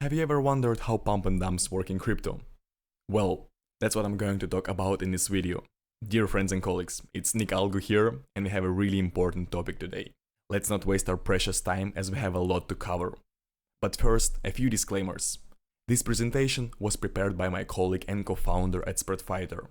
Have you ever wondered how pump and dumps work in crypto? Well, that's what I'm going to talk about in this video. Dear friends and colleagues, it's Nick Algo here, and we have a really important topic today. Let's not waste our precious time as we have a lot to cover. But first, a few disclaimers. This presentation was prepared by my colleague and co-founder at Spreadfighter.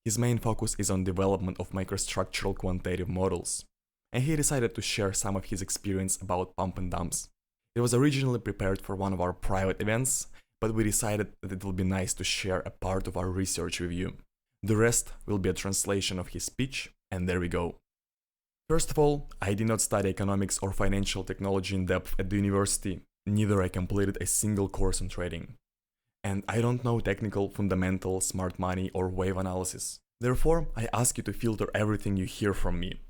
His main focus is on development of microstructural quantitative models, and he decided to share some of his experience about pump and dumps. It was originally prepared for one of our private events, but we decided that it would be nice to share a part of our research with you. The rest will be a translation of his speech, and there we go. First of all, I did not study economics or financial technology in depth at the university, neither I completed a single course on trading. And I don't know technical, fundamental, smart money or wave analysis. Therefore, I ask you to filter everything you hear from me.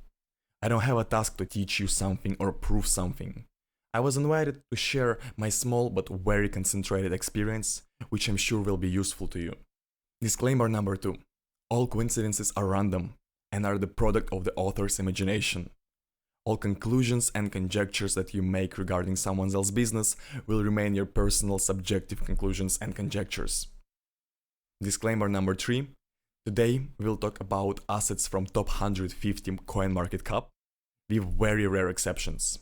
I don't have a task to teach you something or prove something. I was invited to share my small but very concentrated experience, which I'm sure will be useful to you. Disclaimer number 2. All coincidences are random and are the product of the author's imagination. All conclusions and conjectures that you make regarding someone else's business will remain your personal subjective conclusions and conjectures. Disclaimer number 3. Today we will talk about assets from top 150 coin market cap, with very rare exceptions,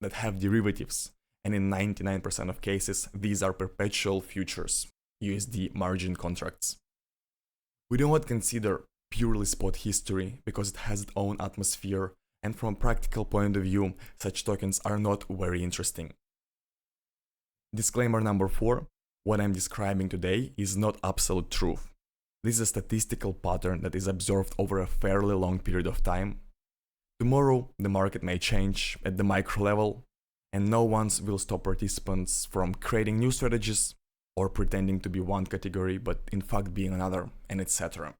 that have derivatives, and in 99% of cases these are perpetual futures, USD margin contracts. We do not consider purely spot history because it has its own atmosphere, and from a practical point of view such tokens are not very interesting. Disclaimer number 4. What I'm describing today is not absolute truth. This is a statistical pattern that is observed over a fairly long period of time. Tomorrow, the market may change at the micro level, and no one will stop participants from creating new strategies or pretending to be one category but in fact being another, and etc.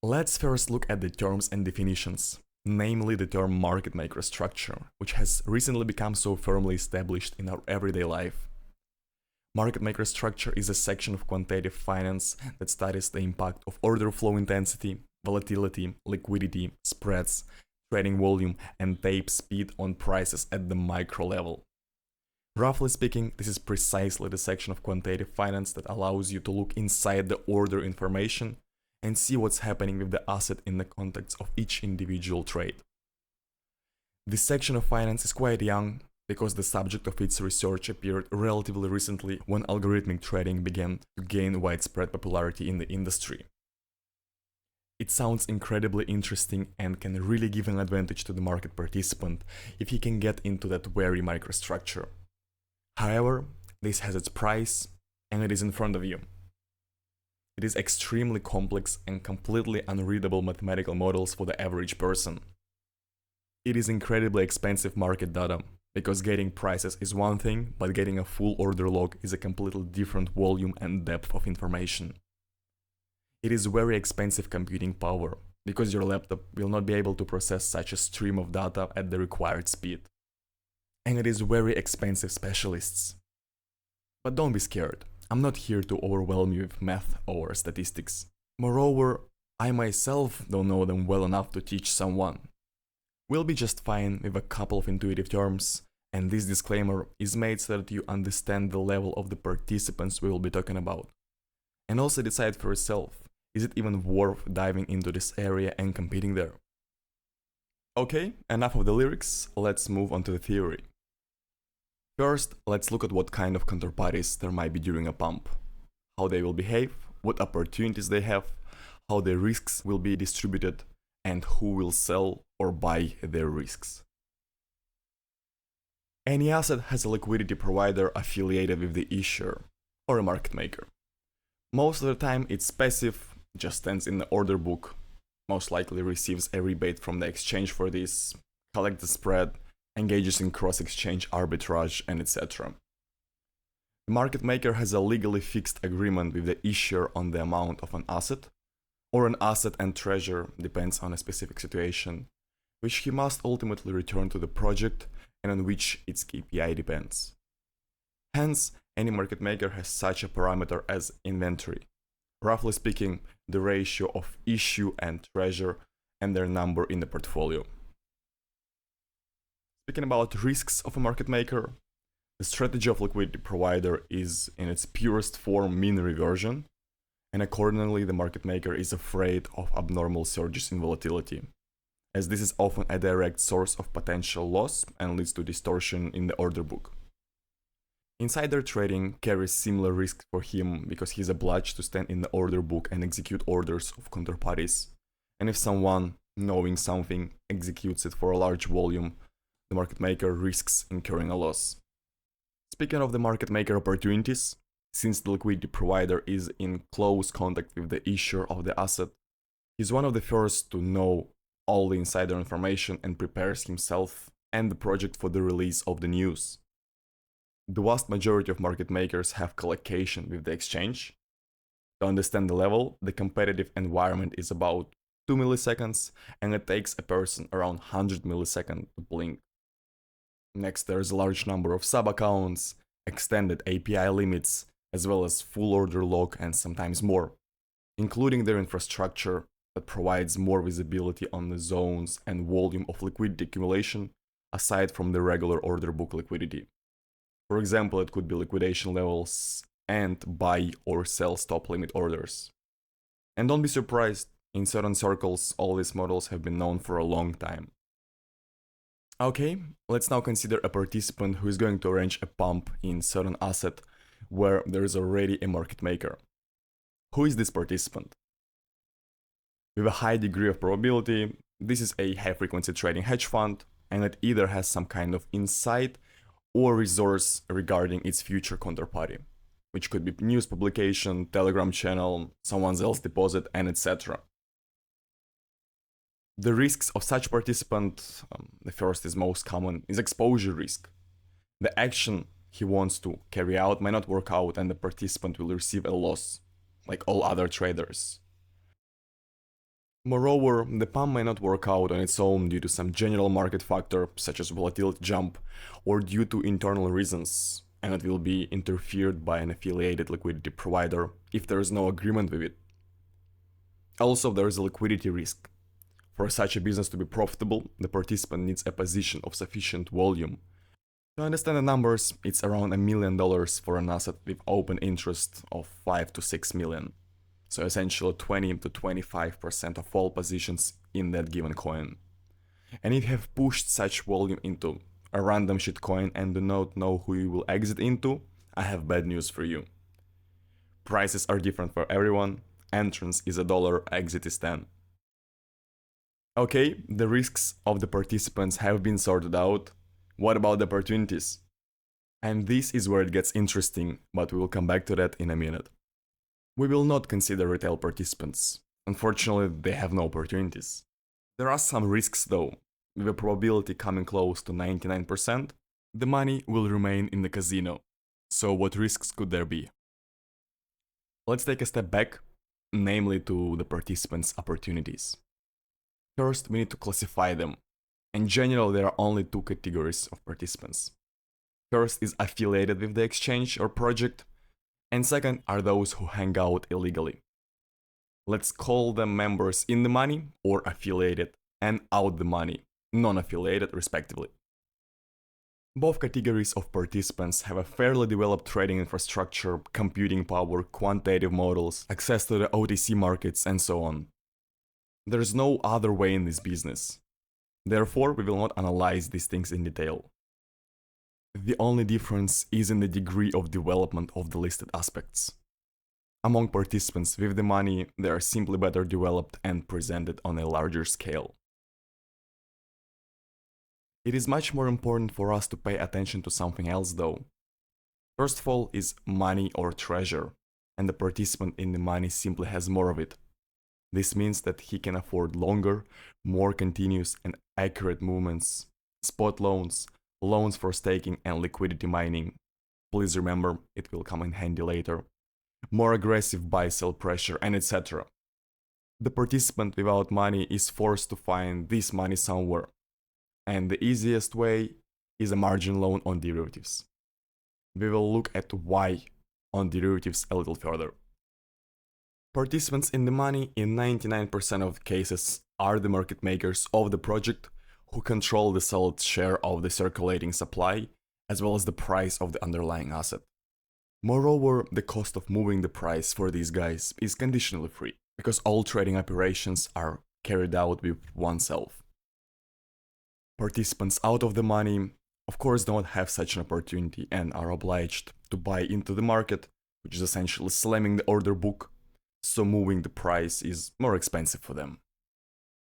Let's first look at the terms and definitions, namely the term market microstructure, which has recently become so firmly established in our everyday life. Market microstructure is a section of quantitative finance that studies the impact of order flow intensity, volatility, liquidity, spreads, trading volume, and tape speed on prices at the micro level. Roughly speaking, this is precisely the section of quantitative finance that allows you to look inside the order information and see what's happening with the asset in the context of each individual trade. This section of finance is quite young because the subject of its research appeared relatively recently when algorithmic trading began to gain widespread popularity in the industry. It sounds incredibly interesting and can really give an advantage to the market participant if he can get into that very microstructure. However, this has its price, and it is in front of you. It is extremely complex and completely unreadable mathematical models for the average person. It is incredibly expensive market data, because getting prices is one thing, but getting a full order log is a completely different volume and depth of information. It is very expensive computing power, because your laptop will not be able to process such a stream of data at the required speed. And it is very expensive specialists. But don't be scared, I'm not here to overwhelm you with math or statistics. Moreover, I myself don't know them well enough to teach someone. We'll be just fine with a couple of intuitive terms, and this disclaimer is made so that you understand the level of the participants we will be talking about. And also decide for yourself, is it even worth diving into this area and competing there? Okay, enough of the lyrics, let's move on to the theory. First, let's look at what kind of counterparties there might be during a pump, how they will behave, what opportunities they have, how their risks will be distributed, and who will sell or buy their risks. Any asset has a liquidity provider affiliated with the issuer, or a market maker. Most of the time it's passive, just stands in the order book, most likely receives a rebate from the exchange for this, collects the spread, engages in cross-exchange arbitrage, and etc. The market maker has a legally fixed agreement with the issuer on the amount of an asset, or an asset and treasure, depends on a specific situation, which he must ultimately return to the project and on which its KPI depends. Hence, any market maker has such a parameter as inventory. Roughly speaking, the ratio of issue and treasure and their number in the portfolio. Speaking about risks of a market maker, The strategy of liquidity provider is in its purest form mean reversion, and accordingly the market maker is afraid of abnormal surges in volatility, as this is often a direct source of potential loss and leads to distortion in the order book. Insider trading carries similar risks for him because he's obliged to stand in the order book and execute orders of counterparties, and if someone, knowing something, executes it for a large volume, the market maker risks incurring a loss. Speaking of the market maker opportunities, since the liquidity provider is in close contact with the issuer of the asset, he's one of the first to know all the insider information and prepares himself and the project for the release of the news. The vast majority of market makers have collocation with the exchange. To understand the level, the competitive environment is about 2 milliseconds, and it takes a person around 100 milliseconds to blink. Next, there's a large number of sub-accounts, extended API limits, as well as full order log and sometimes more, including their infrastructure that provides more visibility on the zones and volume of liquidity accumulation aside from the regular order book liquidity. For example, it could be liquidation levels and buy or sell stop limit orders. And don't be surprised, in certain circles, all these models have been known for a long time. Okay, let's now consider a participant who is going to arrange a pump in certain asset where there is already a market maker. Who is this participant? With a high degree of probability, this is a high-frequency trading hedge fund, and it either has some kind of insight or resource regarding its future counterparty, which could be news publication, Telegram channel, someone else's deposit, and etc. The risks of such participant, the first is most common, is exposure risk. The action he wants to carry out may not work out and the participant will receive a loss, like all other traders. Moreover, the pump may not work out on its own due to some general market factor, such as volatility jump, or due to internal reasons, and it will be interfered by an affiliated liquidity provider if there is no agreement with it. Also, there is a liquidity risk. For such a business to be profitable, the participant needs a position of sufficient volume. To understand the numbers, it's around $1 million for an asset with open interest of 5 to 6 million. So essentially 20 to 25% of all positions in that given coin. And if you have pushed such volume into a random shitcoin and do not know who you will exit into, I have bad news for you. Prices are different for everyone, entrance is $1, exit is 10. Okay, the risks of the participants have been sorted out. What about the opportunities? And this is where it gets interesting, but we will come back to that in a minute. We will not consider retail participants. Unfortunately, they have no opportunities. There are some risks though. With a probability coming close to 99%, the money will remain in the casino. So what risks could there be? Let's take a step back, namely to the participants' opportunities. First, we need to classify them. In general, there are only two categories of participants. First is affiliated with the exchange or project, and second are those who hang out illegally. Let's call them members in the money or affiliated and out the money, non-affiliated respectively. Both categories of participants have a fairly developed trading infrastructure, computing power, quantitative models, access to the OTC markets, and so on. There's no other way in this business. Therefore, we will not analyze these things in detail. The only difference is in the degree of development of the listed aspects. Among participants with the money, they are simply better developed and presented on a larger scale. It is much more important for us to pay attention to something else though. First of all is money or treasure, and the participant in the money simply has more of it. This means that he can afford longer, more continuous and accurate movements, spot loans, loans for staking and liquidity mining. Please remember, it will come in handy later. More aggressive buy-sell pressure, and etc. The participant without money is forced to find this money somewhere. And the easiest way is a margin loan on derivatives. We will look at why on derivatives a little further. Participants in the money in 99% of cases are the market makers of the project who control the solid share of the circulating supply as well as the price of the underlying asset. Moreover, the cost of moving the price for these guys is conditionally free, because all trading operations are carried out with oneself. Participants out of the money, of course, don't have such an opportunity and are obliged to buy into the market, which is essentially slamming the order book, so moving the price is more expensive for them.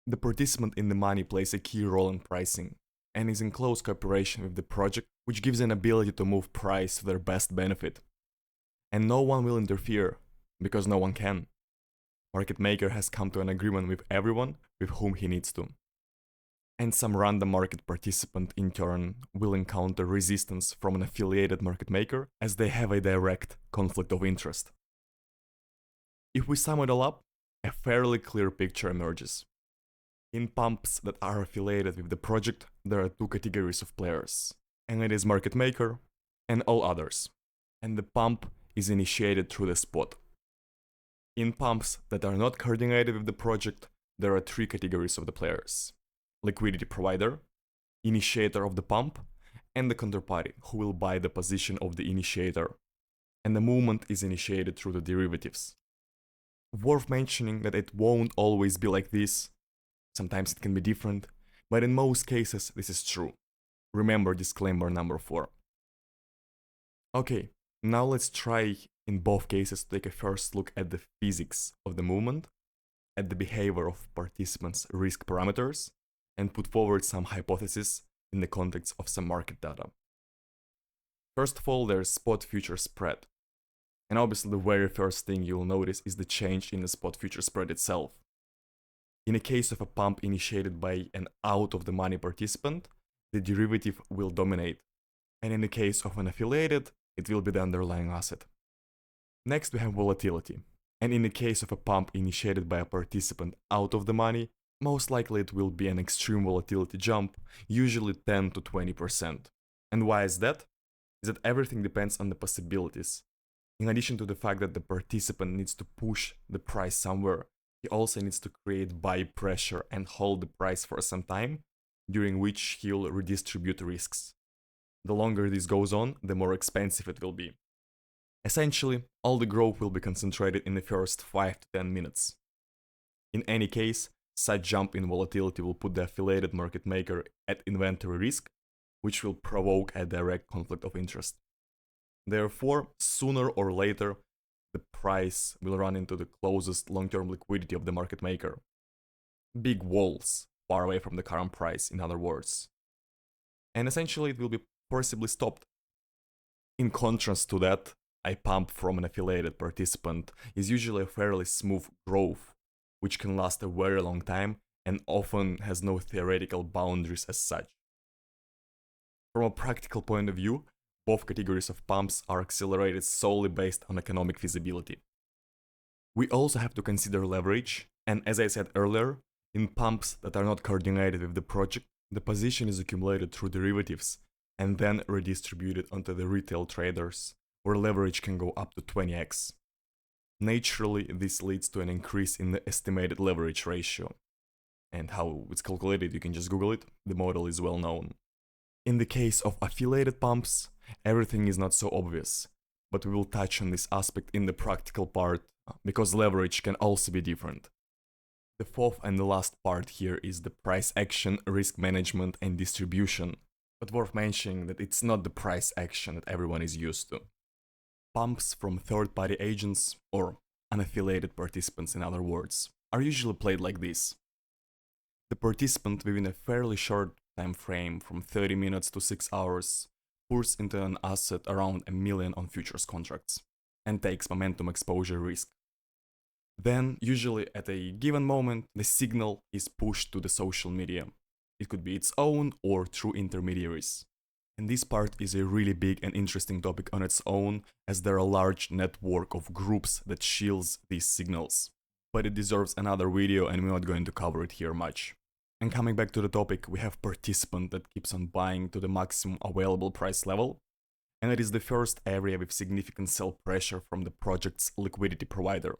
The participant in the money plays a key role in pricing and is in close cooperation with the project, which gives an ability to move price to their best benefit. And no one will interfere, because no one can. Market maker has come to an agreement with everyone with whom he needs to. And some random market participant in turn will encounter resistance from an affiliated market maker, as they have a direct conflict of interest. If we sum it all up, a fairly clear picture emerges. In pumps that are affiliated with the project, there are two categories of players, and it is market maker and all others. And the pump is initiated through the spot. In pumps that are not coordinated with the project, there are three categories of the players: liquidity provider, initiator of the pump, and the counterparty, who will buy the position of the initiator. And the movement is initiated through the derivatives. Worth mentioning that it won't always be like this. Sometimes it can be different, but in most cases this is true. Remember disclaimer number 4. Okay, now let's try in both cases to take a first look at the physics of the movement, at the behavior of participants' risk parameters, and put forward some hypotheses in the context of some market data. First of all, there's spot future spread. And obviously the very first thing you'll notice is the change in the spot future spread itself. In a case of a pump initiated by an out-of-the-money participant, the derivative will dominate, and in the case of an affiliated, it will be the underlying asset. Next we have volatility, and in the case of a pump initiated by a participant out of the money, most likely it will be an extreme volatility jump, usually 10 to 20%. And why is that? Is that everything depends on the possibilities. In addition to the fact that the participant needs to push the price somewhere, he also needs to create buy pressure and hold the price for some time, during which he'll redistribute risks. The longer this goes on, the more expensive it will be. Essentially, all the growth will be concentrated in the first 5 to 10 minutes. In any case, such jump in volatility will put the affiliated market maker at inventory risk, which will provoke a direct conflict of interest. Therefore, sooner or later, the price will run into the closest long-term liquidity of the market maker. Big walls, far away from the current price, in other words. And essentially it will be forcibly stopped. In contrast to that, a pump from an affiliated participant is usually a fairly smooth growth, which can last a very long time and often has no theoretical boundaries as such. From a practical point of view, both categories of pumps are accelerated solely based on economic feasibility. We also have to consider leverage, and as I said earlier, in pumps that are not coordinated with the project, the position is accumulated through derivatives and then redistributed onto the retail traders, where leverage can go up to 20x. Naturally, this leads to an increase in the estimated leverage ratio. And how it's calculated, you can just Google it, the model is well known. In the case of affiliated pumps, everything is not so obvious, but we will touch on this aspect in the practical part, because leverage can also be different. The fourth and the last part here is the price action, risk management and distribution, but worth mentioning that it's not the price action that everyone is used to. Pumps from third-party agents, or unaffiliated participants in other words, are usually played like this. The participant within a fairly short time frame from 30 minutes to 6 hours pours into an asset around $1 million on futures contracts and takes momentum exposure risk. Then, usually at a given moment, the signal is pushed to the social media. It could be its own or through intermediaries. And this part is a really big and interesting topic on its own, as there are a large network of groups that shields these signals. But it deserves another video and we're not going to cover it here much. And coming back to the topic, we have participant that keeps on buying to the maximum available price level, and it is the first area with significant sell pressure from the project's liquidity provider.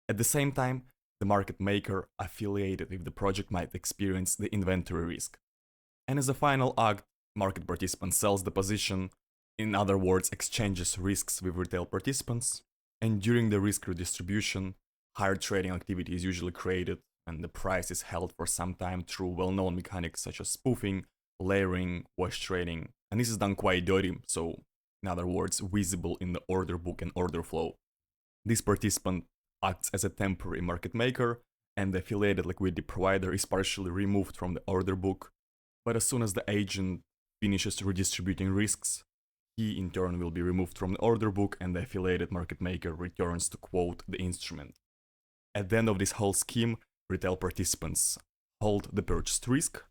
At the same time, the market maker affiliated with the project might experience the inventory risk. And as a final act, Market participant sells the position, in other words, exchanges risks with retail participants, and during the risk redistribution, higher trading activity is usually created and the price is held for some time through well-known mechanics such as spoofing, layering, wash trading, and this is done quite dirty, so in other words, visible in the order book and order flow. This participant acts as a temporary market maker, and the affiliated liquidity provider is partially removed from the order book, but as soon as the agent finishes redistributing risks, he in turn will be removed from the order book and the affiliated market maker returns to quote the instrument. At the end of this whole scheme, retail participants hold the purchased risk,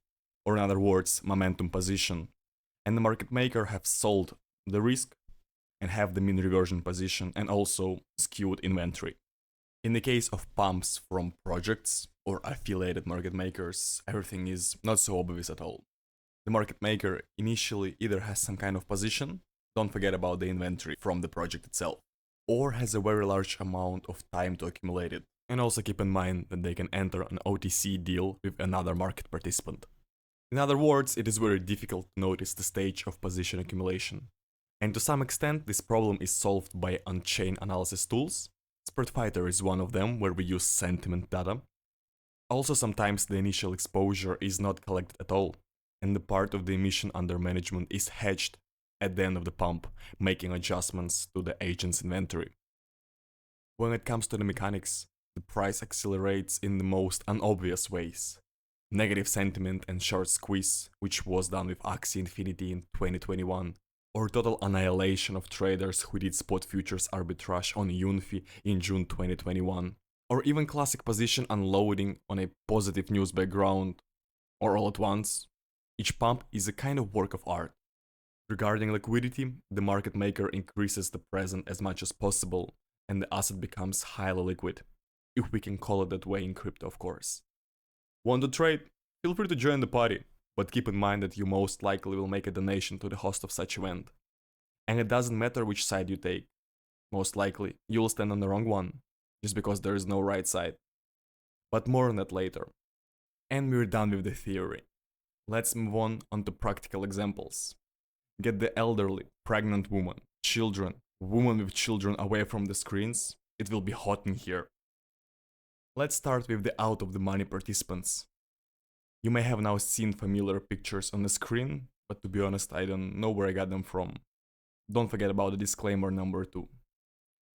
or in other words, momentum position, and the market maker have sold the risk and have the mean reversion position and also skewed inventory. In the case of pumps from projects or affiliated market makers, everything is not so obvious at all. The market maker initially either has some kind of position, don't forget about the inventory from the project itself, or has a very large amount of time to accumulate it. And also keep in mind that they can enter an OTC deal with another market participant. In other words, it is very difficult to notice the stage of position accumulation. And to some extent, this problem is solved by on-chain analysis tools. Spreadfighter is one of them, where we use sentiment data. Also, sometimes the initial exposure is not collected at all, and the part of the emission under management is hedged at the end of the pump, making adjustments to the agent's inventory. When it comes to the mechanics, the price accelerates in the most unobvious ways. Negative sentiment and short squeeze, which was done with Axie Infinity in 2021, or total annihilation of traders who did spot futures arbitrage on Unfi in June 2021, or even classic position unloading on a positive news background, or all at once. Each pump is a kind of work of art. Regarding liquidity, the market maker increases the present as much as possible, and the asset becomes highly liquid, if we can call it that way in crypto, of course. Want to trade? Feel free to join the party, but keep in mind that you most likely will make a donation to the host of such event. And it doesn't matter which side you take. Most likely, you will stand on the wrong one, just because there is no right side. But more on that later. And we're done with the theory. Let's move on to practical examples. Get the elderly, pregnant woman, children, women with children away from the screens. It will be hot in here. Let's start with the out of the money participants. You may have now seen familiar pictures on the screen, but to be honest, I don't know where I got them from. Don't forget about the disclaimer number 2.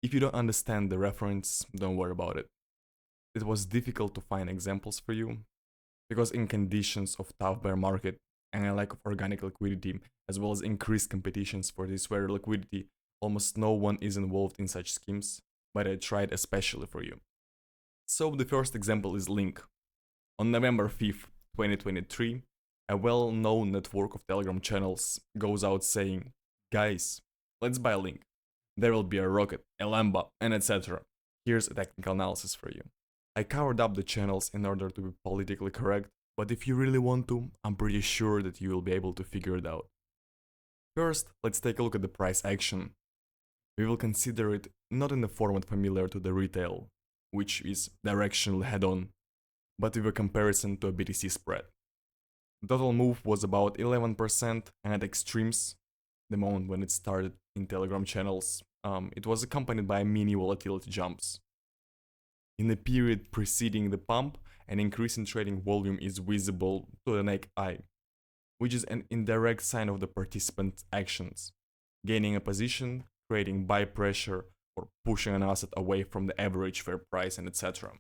If you don't understand the reference, don't worry about it. It was difficult to find examples for you, because in conditions of tough bear market and a lack of organic liquidity, as well as increased competitions for this very liquidity, almost no one is involved in such schemes, but I tried especially for you. So the first example is Link. On November 5th, 2023, a well-known network of Telegram channels goes out saying, "Guys, let's buy Link. There will be a rocket, a Lambda, and etc." Here's a technical analysis for you. I covered up the channels in order to be politically correct, but if you really want to, I'm pretty sure that you will be able to figure it out. First, let's take a look at the price action. We will consider it not in the format familiar to the retail, which is directionally head-on, but with a comparison to a BTC spread. The total move was about 11%, and at extremes, the moment when it started in Telegram channels, it was accompanied by mini volatility jumps. In the period preceding the pump, an increase in trading volume is visible to the naked eye, which is an indirect sign of the participant's actions, gaining a position, creating buy pressure, or pushing an asset away from the average fair price, and etc.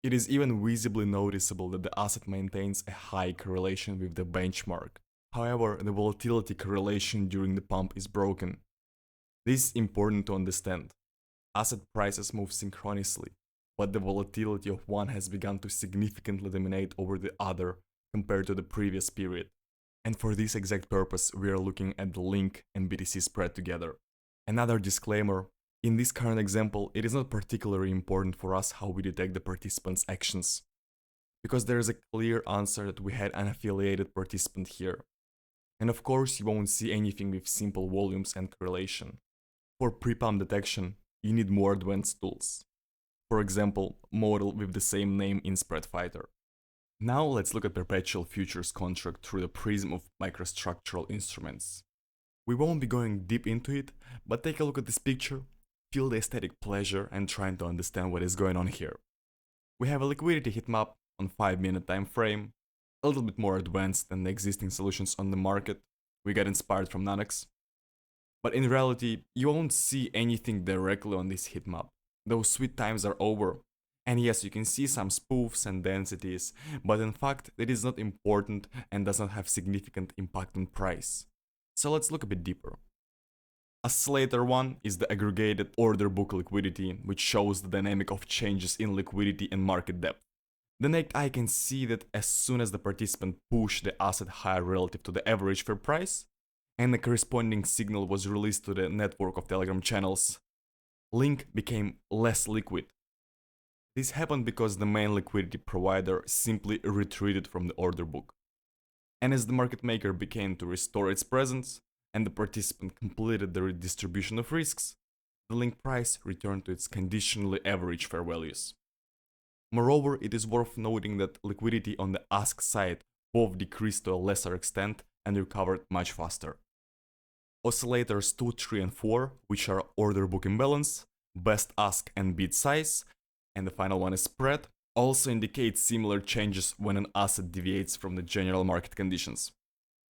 It is even visibly noticeable that the asset maintains a high correlation with the benchmark. However, the volatility correlation during the pump is broken. This is important to understand. Asset prices move synchronously, but the volatility of one has begun to significantly dominate over the other compared to the previous period. And for this exact purpose, we are looking at the Link and BTC spread together. Another disclaimer, in this current example, it is not particularly important for us how we detect the participants' actions, because there is a clear answer that we had an affiliated participant here. And of course, you won't see anything with simple volumes and correlation. For pre-pump detection, you need more advanced tools. For example, model with the same name in Spreadfighter. Now let's look at perpetual futures contract through the prism of microstructural instruments. We won't be going deep into it, but take a look at this picture, feel the aesthetic pleasure and trying to understand what is going on here. We have a liquidity heat map on 5-minute time frame, a little bit more advanced than the existing solutions on the market. We got inspired from Nanox. But in reality, you won't see anything directly on this heat map. Those sweet times are over. And yes, you can see some spoofs and densities, but in fact, it is not important and does not have significant impact on price. So let's look a bit deeper. Oscillator 1 is the aggregated order book liquidity, which shows the dynamic of changes in liquidity and market depth. The naked eye can see that as soon as the participant pushed the asset higher relative to the average fair price, and the corresponding signal was released to the network of Telegram channels, Link became less liquid. This happened because the main liquidity provider simply retreated from the order book. And as the market maker began to restore its presence, and the participant completed the redistribution of risks, the Link price returned to its conditionally average fair values. Moreover, it is worth noting that liquidity on the ask side both decreased to a lesser extent and recovered much faster. Oscillators 2, 3 and 4, which are order book imbalance, best ask and bid size, and the final one is spread, also indicate similar changes when an asset deviates from the general market conditions.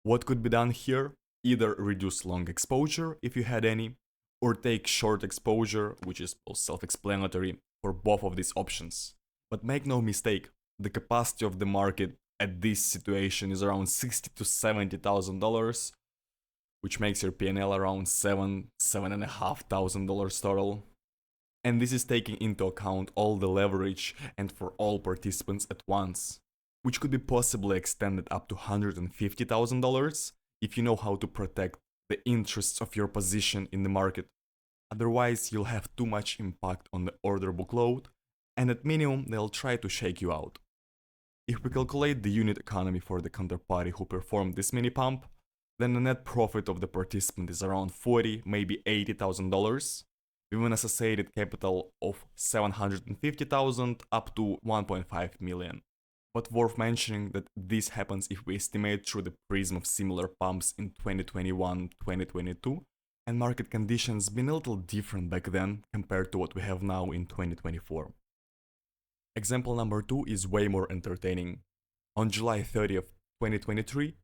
What could be done here? Either reduce long exposure if you had any, or take short exposure, which is self-explanatory for both of these options. But make no mistake, the capacity of the market at this situation is around $60,000 to $70,000, which makes your PNL around $7,500 total. And this is taking into account all the leverage and for all participants at once, which could be possibly extended up to $150,000 if you know how to protect the interests of your position in the market. Otherwise, you'll have too much impact on the order book load, and at minimum, they'll try to shake you out. If we calculate the unit economy for the counterparty who performed this mini pump, then the net profit of the participant is around $40,000, maybe $80,000, with an associated capital of $750,000 up to $1.5 million. But worth mentioning that this happens if we estimate through the prism of similar pumps in 2021-2022, and market conditions been a little different back then compared to what we have now in 2024. Example number 2 is way more entertaining. On July 30th, 2023,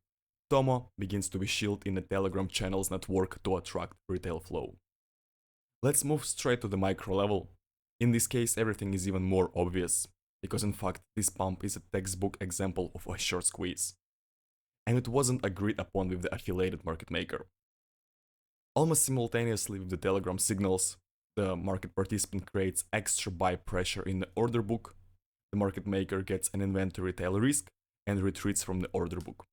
Tomo begins to be shielded in the Telegram channels network to attract retail flow. Let's move straight to the micro level. In this case, everything is even more obvious, because in fact, this pump is a textbook example of a short squeeze. And it wasn't agreed upon with the affiliated market maker. Almost simultaneously with the Telegram signals, the market participant creates extra buy pressure in the order book, the market maker gets an inventory tail risk and retreats from the order book,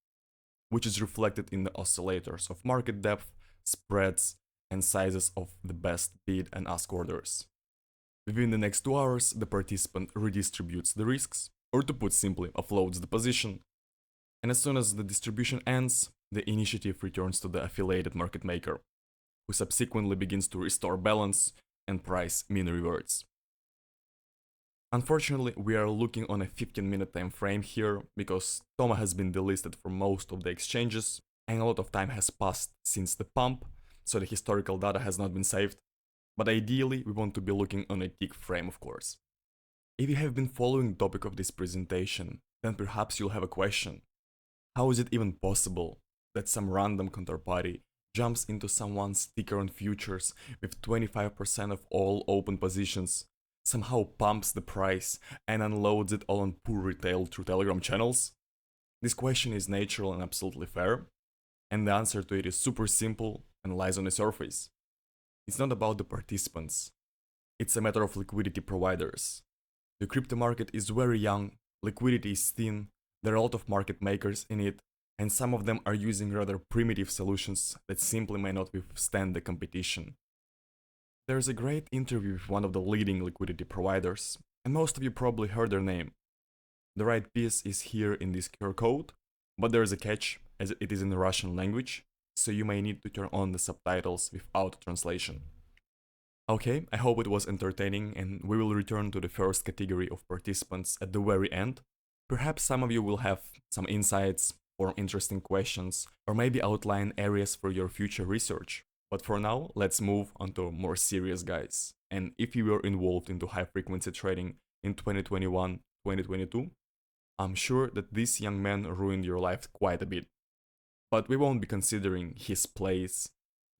which is reflected in the oscillators of market depth, spreads, and sizes of the best bid and ask orders. Within the next 2 hours, the participant redistributes the risks, or to put simply, offloads the position. And as soon as the distribution ends, the initiative returns to the affiliated market maker, who subsequently begins to restore balance and price mean reverts. Unfortunately, we are looking on a 15-minute time frame here because Tomo has been delisted from most of the exchanges and a lot of time has passed since the pump, so the historical data has not been saved. But ideally, we want to be looking on a tick frame, of course. If you have been following the topic of this presentation, then perhaps you'll have a question. How is it even possible that some random counterparty jumps into someone's ticker on futures with 25% of all open positions, somehow pumps the price and unloads it all on poor retail through Telegram channels? This question is natural and absolutely fair, and the answer to it is super simple and lies on the surface. It's not about the participants. It's a matter of liquidity providers. The crypto market is very young, liquidity is thin, there are a lot of market makers in it, and some of them are using rather primitive solutions that simply may not withstand the competition. There's a great interview with one of the leading liquidity providers, and most of you probably heard their name. The right piece is here in this QR code, but there is a catch, as it is in the Russian language, so you may need to turn on the subtitles without translation. Okay, I hope it was entertaining, and we will return to the first category of participants at the very end, Perhaps some of you will have some insights or interesting questions, or maybe outline areas for your future research. But for now, let's move on to more serious guys. And if you were involved into high frequency trading in 2021, 2022, I'm sure that this young man ruined your life quite a bit. But we won't be considering his place,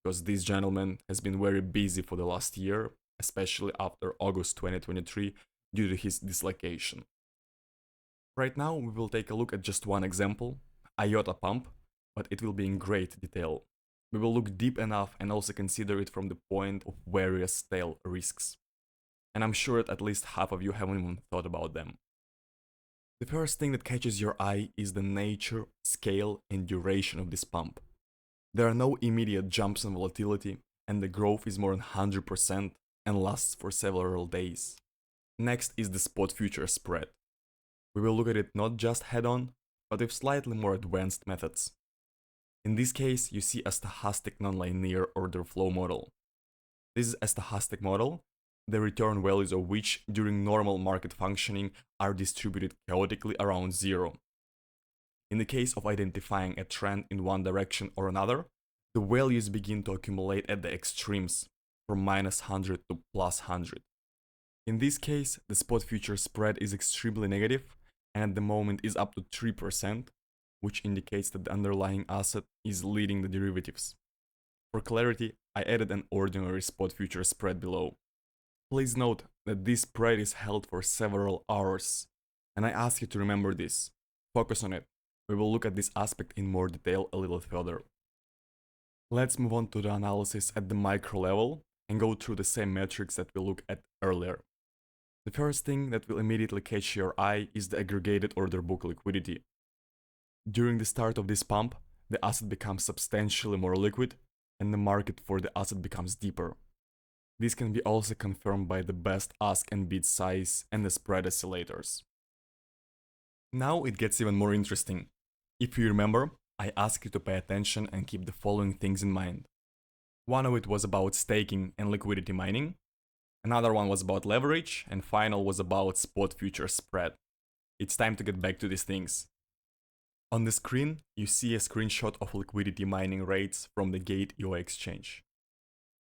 because this gentleman has been very busy for the last year, especially after August 2023, due to his dislocation. Right now, we will take a look at just one example, IOTA pump, but it will be in great detail. We will look deep enough and also consider it from the point of various tail risks. And I'm sure that at least half of you haven't even thought about them. The first thing that catches your eye is the nature, scale, and duration of this pump. There are no immediate jumps in volatility, and the growth is more than 100% and lasts for several days. Next is the spot future spread. We will look at it not just head-on, but with slightly more advanced methods. In this case, you see a stochastic nonlinear order flow model. This is a stochastic model, the return values of which during normal market functioning are distributed chaotically around zero. In the case of identifying a trend in one direction or another, the values begin to accumulate at the extremes, from minus 100 to plus 100. In this case, the spot future spread is extremely negative, and at the moment is up to 3%, which indicates that the underlying asset is leading the derivatives. For clarity, I added an ordinary spot future spread below. Please note that this spread is held for several hours, and I ask you to remember this. Focus on it. We will look at this aspect in more detail a little further. Let's move on to the analysis at the micro level and go through the same metrics that we looked at earlier. The first thing that will immediately catch your eye is the aggregated order book liquidity. During the start of this pump, the asset becomes substantially more liquid, and the market for the asset becomes deeper. This can be also confirmed by the best ask and bid size and the spread oscillators. Now it gets even more interesting. If you remember, I asked you to pay attention and keep the following things in mind. One of it was about staking and liquidity mining, another one was about leverage, and final was about spot future spread. It's time to get back to these things. On the screen, you see a screenshot of liquidity mining rates from the Gate.io exchange.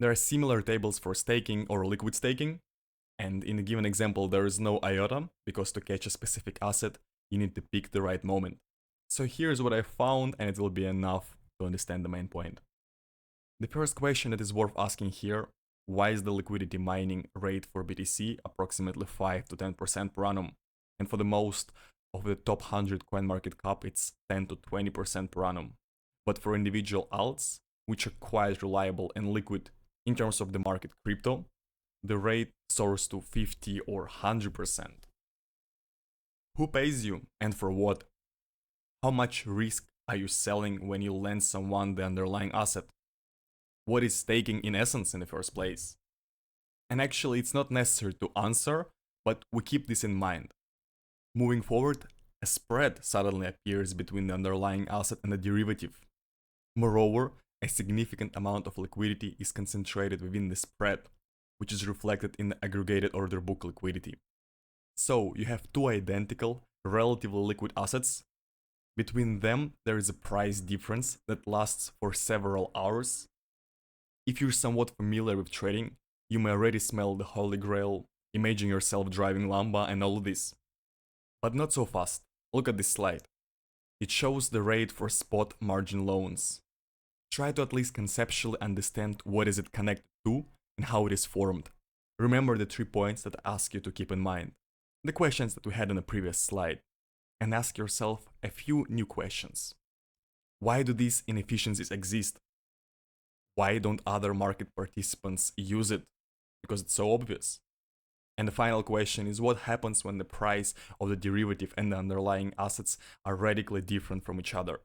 There are similar tables for staking or liquid staking, and in a given example there is no IOTA, because to catch a specific asset, you need to pick the right moment. So here's what I found, and it will be enough to understand the main point. The first question that is worth asking here, why is the liquidity mining rate for BTC approximately 5 to 10% per annum? And for the most of the top 100 CoinMarketCap, it's 10 to 20% per annum. But for individual alts, which are quite reliable and liquid in terms of the market crypto, the rate soars to 50 or 100%. Who pays you and for what? How much risk are you selling when you lend someone the underlying asset? What is staking in essence in the first place? And actually, it's not necessary to answer, but we keep this in mind. Moving forward, a spread suddenly appears between the underlying asset and the derivative. Moreover, a significant amount of liquidity is concentrated within the spread, which is reflected in the aggregated order book liquidity. So you have two identical, relatively liquid assets. Between them, there is a price difference that lasts for several hours. If you're somewhat familiar with trading, you may already smell the holy grail, imagine yourself driving Lambo and all this. But not so fast. Look at this slide. It shows the rate for spot margin loans. Try to at least conceptually understand what is it connected to and how it is formed. Remember the 3 points that I ask you to keep in mind, the questions that we had on the previous slide, and ask yourself a few new questions. Why do these inefficiencies exist? Why don't other market participants use it? Because it's so obvious. And the final question is, what happens when the price of the derivative and the underlying assets are radically different from each other?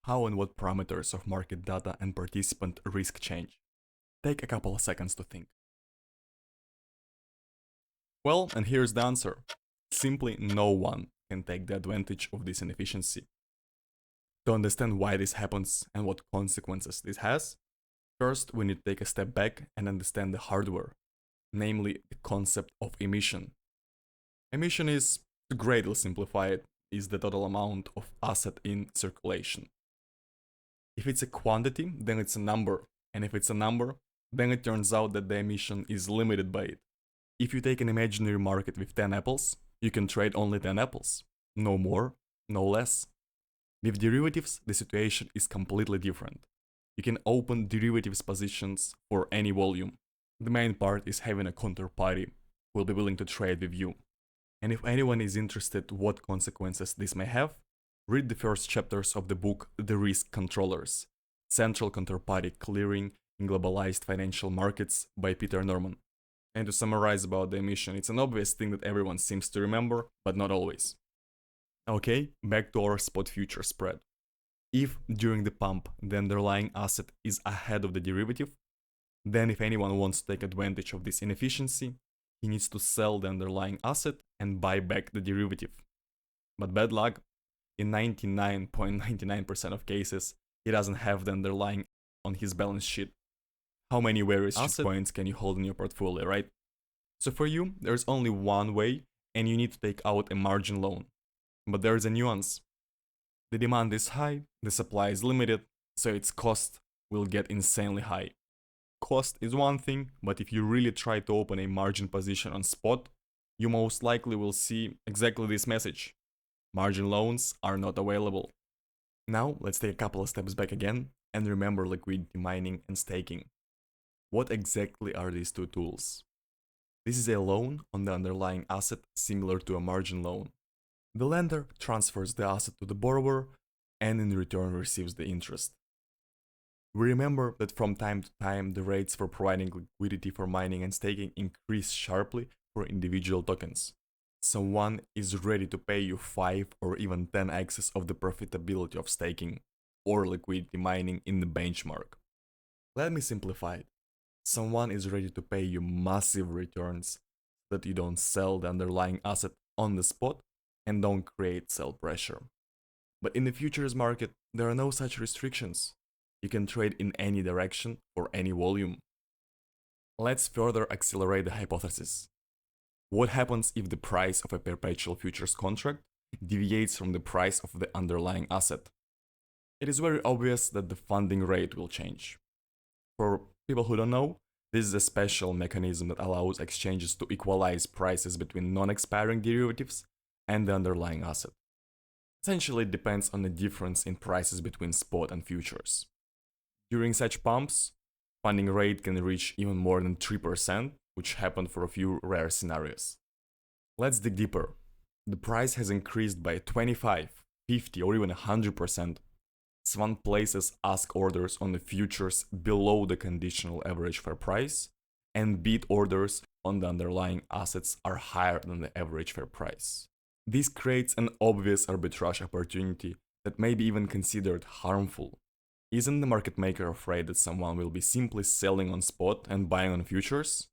How and what parameters of market data and participant risk change? Take a couple of seconds to think. Well, and here's the answer. Simply no one can take the advantage of this inefficiency. To understand why this happens and what consequences this has, first we need to take a step back and understand the hardware, namely the concept of emission. Emission is, to greatly simplify it, is the total amount of asset in circulation. If it's a quantity, then it's a number, and if it's a number, then it turns out that the emission is limited by it. If you take an imaginary market with 10 apples, you can trade only 10 apples. No more, no less. With derivatives, the situation is completely different. You can open derivatives positions for any volume. The main part is having a counterparty who will be willing to trade with you. And if anyone is interested what consequences this may have, read the first chapters of the book The Risk Controllers, Central Counterparty Clearing in Globalized Financial Markets by Peter Norman. And to summarize about the emission, it's an obvious thing that everyone seems to remember, but not always. Okay, back to our spot future spread. If during the pump the underlying asset is ahead of the derivative, then if anyone wants to take advantage of this inefficiency, he needs to sell the underlying asset and buy back the derivative. But bad luck, in 99.99% of cases, he doesn't have the underlying on his balance sheet. How many various asset points can you hold in your portfolio, right? So for you, there's only one way, and you need to take out a margin loan. But there's a nuance. The demand is high, the supply is limited, so its cost will get insanely high. Cost is one thing, but if you really try to open a margin position on spot, you most likely will see exactly this message. Margin loans are not available. Now, let's take a couple of steps back again and remember liquidity mining and staking. What exactly are these two tools? This is a loan on the underlying asset similar to a margin loan. The lender transfers the asset to the borrower and in return receives the interest. We remember that from time to time the rates for providing liquidity for mining and staking increase sharply for individual tokens. Someone is ready to pay you 5 or even 10x of the profitability of staking or liquidity mining in the benchmark. Let me simplify it. Someone is ready to pay you massive returns so that you don't sell the underlying asset on the spot and don't create sell pressure. But in the futures market, there are no such restrictions. You can trade in any direction for any volume. Let's further accelerate the hypothesis. What happens if the price of a perpetual futures contract deviates from the price of the underlying asset? It is very obvious that the funding rate will change. For people who don't know, this is a special mechanism that allows exchanges to equalize prices between non-expiring derivatives and the underlying asset. Essentially, it depends on the difference in prices between spot and futures. During such pumps, funding rate can reach even more than 3%, which happened for a few rare scenarios. Let's dig deeper. The price has increased by 25, 50 or even 100%. Swan places ask orders on the futures below the conditional average fair price, and bid orders on the underlying assets are higher than the average fair price. This creates an obvious arbitrage opportunity that may be even considered harmful. Isn't the market maker afraid that someone will be simply selling on spot and buying on futures?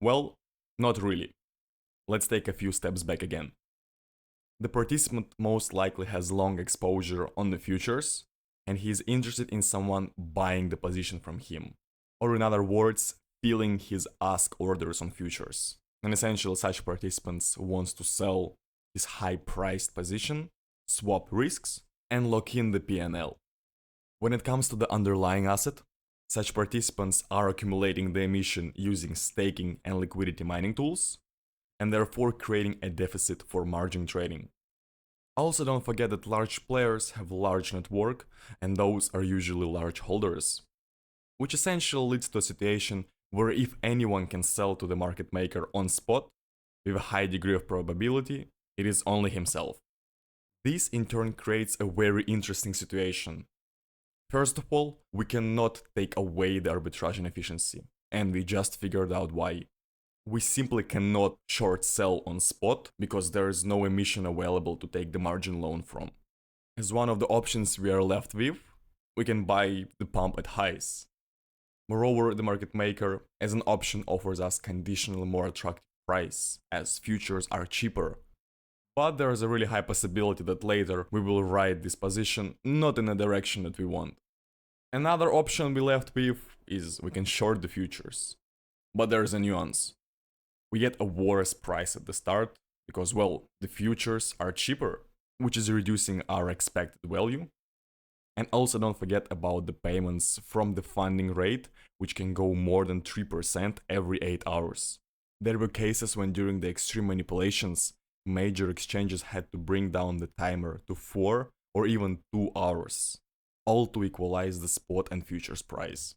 Well, not really. Let's take a few steps back again. The participant most likely has long exposure on the futures, and he is interested in someone buying the position from him, or in other words, filling his ask orders on futures. And essentially, such participants wants to sell this high-priced position, swap risks, and lock in the P&L. When it comes to the underlying asset, such participants are accumulating the emission using staking and liquidity mining tools, and therefore creating a deficit for margin trading. Also, don't forget that large players have large network, and those are usually large holders, which essentially leads to a situation where if anyone can sell to the market maker on spot, with a high degree of probability, it is only himself. This in turn creates a very interesting situation. First of all, we cannot take away the arbitrage inefficiency, and we just figured out why. We simply cannot short sell on spot because there is no emission available to take the margin loan from. As one of the options we are left with, we can buy the pump at highs. Moreover, the market maker as an option offers us conditionally more attractive price, as futures are cheaper. But there is a really high possibility that later we will ride this position not in the direction that we want. Another option we left with is we can short the futures. But there is a nuance. We get a worse price at the start because, well, the futures are cheaper which is reducing our expected value. And also don't forget about the payments from the funding rate, which can go more than 3% every 8 hours. There were cases when during the extreme manipulations, major exchanges had to bring down the timer to 4 or even 2 hours, all to equalize the spot and futures price.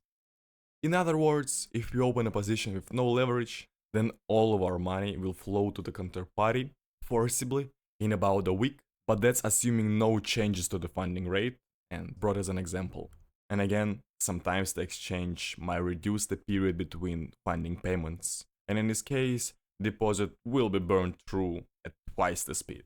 In other words, if we open a position with no leverage, then all of our money will flow to the counterparty forcibly in about a week, but that's assuming no changes to the funding rate, and brought as an example. And again, sometimes the exchange might reduce the period between funding payments, and in this case, deposit will be burned through at twice the speed.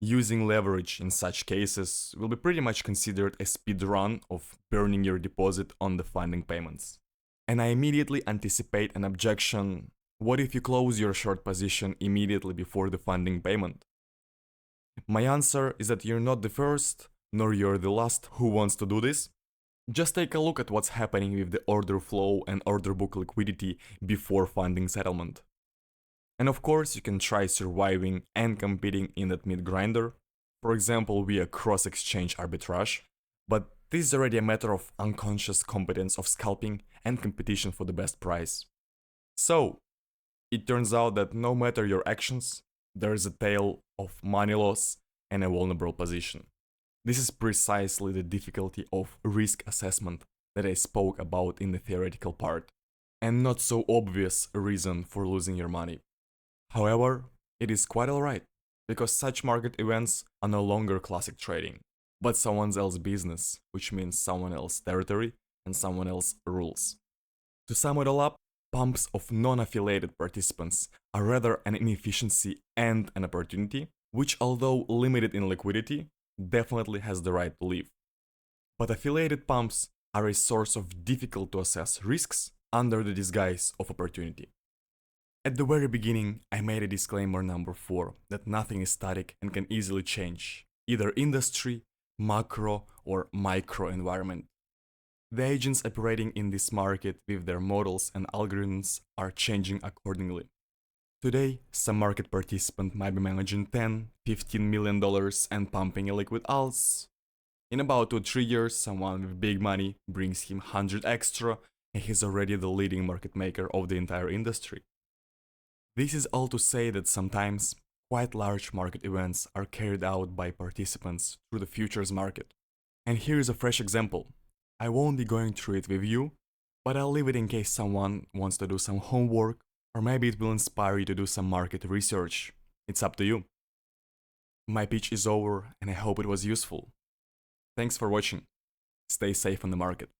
Using leverage in such cases will be pretty much considered a speed run of burning your deposit on the funding payments. And I immediately anticipate an objection: what if you close your short position immediately before the funding payment? My answer is that you're not the first, nor you're the last who wants to do this. Just take a look at what's happening with the order flow and order book liquidity before funding settlement. And of course, you can try surviving and competing in that mid-grinder, for example via cross-exchange arbitrage, but this is already a matter of unconscious competence of scalping and competition for the best price. So, it turns out that no matter your actions, there is a tail of money loss and a vulnerable position. This is precisely the difficulty of risk assessment that I spoke about in the theoretical part, and not so obvious a reason for losing your money. However, it is quite alright, because such market events are no longer classic trading, but someone else's business, which means someone else's territory and someone else's rules. To sum it all up, pumps of non-affiliated participants are rather an inefficiency and an opportunity, which although limited in liquidity, definitely has the right to live. But affiliated pumps are a source of difficult to assess risks under the disguise of opportunity. At the very beginning, I made a disclaimer number 4 that nothing is static and can easily change, either industry, macro, or micro environment. The agents operating in this market with their models and algorithms are changing accordingly. Today, some market participant might be managing $10, $15 million and pumping illiquid alts. In about 2 or 3 years, someone with big money brings him 100 extra and he's already the leading market maker of the entire industry. This is all to say that sometimes quite large market events are carried out by participants through the futures market. And here is a fresh example. I won't be going through it with you, but I'll leave it in case someone wants to do some homework, or maybe it will inspire you to do some market research. It's up to you. My pitch is over and I hope it was useful. Thanks for watching. Stay safe on the market.